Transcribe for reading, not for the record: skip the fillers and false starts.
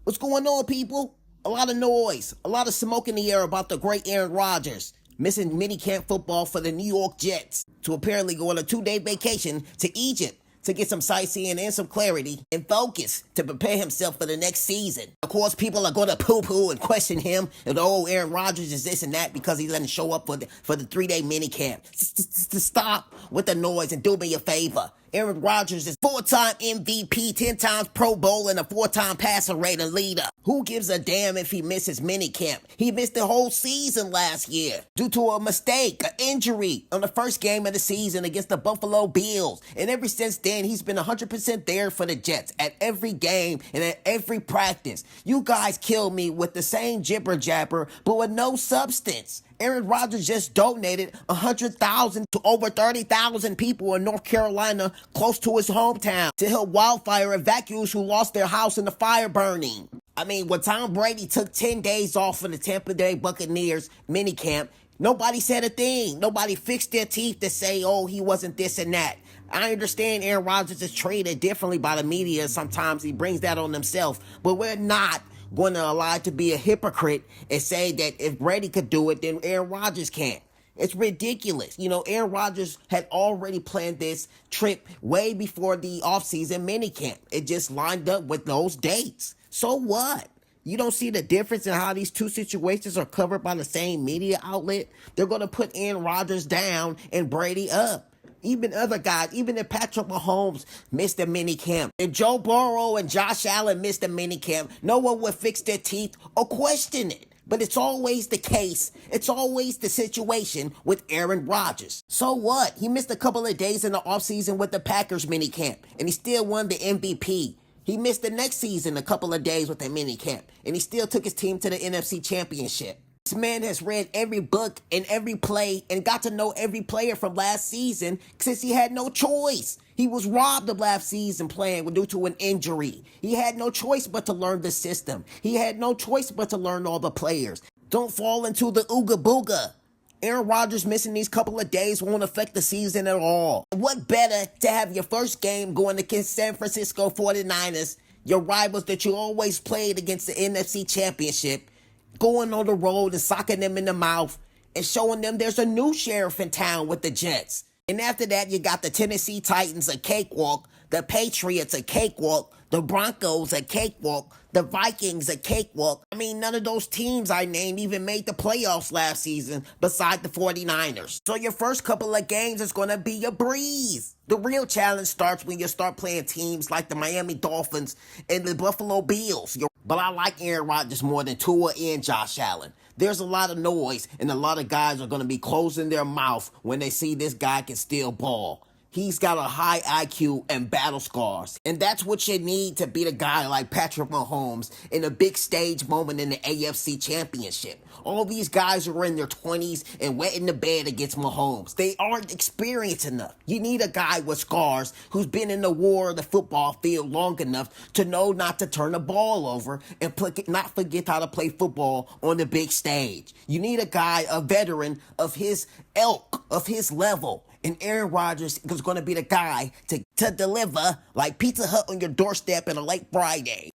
What's going on, people? A lot of noise, a lot of smoke in the air about the great Aaron Rodgers missing minicamp football for the New York Jets to apparently go on a 2-day vacation to Egypt to get some sightseeing and some clarity and focus to prepare himself for the next season. Of course, people are going to poo-poo and question him and, oh, Aaron Rodgers is this and that because he doesn't show up for the 3-day minicamp. Stop with the noise and do me a favor. Aaron Rodgers is 4-time MVP, 10 times Pro Bowl, and a 4-time passer rating leader. Who gives a damn if he misses minicamp? He missed the whole season last year due to a mistake, an injury on the first game of the season against the Buffalo Bills. And ever since then, he's been 100% there for the Jets at every game and at every practice. You guys kill me with the same jibber jabber, but with no substance. Aaron Rodgers just donated $100,000 to over 30,000 people in North Carolina, close to his hometown, to help wildfire evacuees who lost their house in the fire burning. I mean, when Tom Brady took 10 days off for the Tampa Bay Buccaneers minicamp, nobody said a thing. Nobody fixed their teeth to say, oh, he wasn't this and that. I understand Aaron Rodgers is treated differently by the media. Sometimes he brings that on himself, but we're not going to allow it to be a hypocrite and say that if Brady could do it, then Aaron Rodgers can't. It's ridiculous. You know, Aaron Rodgers had already planned this trip way before the offseason minicamp. It just lined up with those dates. So what? You don't see the difference in how these two situations are covered by the same media outlet? They're going to put Aaron Rodgers down and Brady up. Even other guys, even if Patrick Mahomes missed a minicamp, if Joe Burrow and Josh Allen missed a minicamp, no one would fix their teeth or question it. But it's always the case. It's always the situation with Aaron Rodgers. So what? He missed a couple of days in the offseason with the Packers minicamp, and he still won the MVP. He missed the next season a couple of days with the minicamp, and he still took his team to the NFC Championship. This man has read every book and every play and got to know every player from last season since he had no choice. He was robbed of last season playing due to an injury. He had no choice but to learn the system. He had no choice but to learn all the players. Don't fall into the ooga booga. Aaron Rodgers missing these couple of days won't affect the season at all. What better to have your first game going against San Francisco 49ers, your rivals that you always played against the NFC Championship, going on the road and socking them in the mouth and showing them there's a new sheriff in town with the Jets. And after that, you got the Tennessee Titans, a cakewalk, the Patriots, a cakewalk, the Broncos, a cakewalk, the Vikings, a cakewalk. I mean, none of those teams I named even made the playoffs last season beside the 49ers. So your first couple of games is going to be a breeze. The real challenge starts when you start playing teams like the Miami Dolphins and the Buffalo Bills. But I like Aaron Rodgers more than Tua and Josh Allen. There's a lot of noise, and a lot of guys are going to be closing their mouth when they see this guy can still ball. He's got a high IQ and battle scars. And that's what you need to beat a guy like Patrick Mahomes in a big stage moment in the AFC Championship. All these guys are in their 20s and wetting the bed against Mahomes. They aren't experienced enough. You need a guy with scars who's been in the war of the football field long enough to know not to turn the ball over and not forget how to play football on the big stage. You need a guy, a veteran of his ilk, of his level. And Aaron Rodgers is going to be the guy to deliver like Pizza Hut on your doorstep on a late Friday.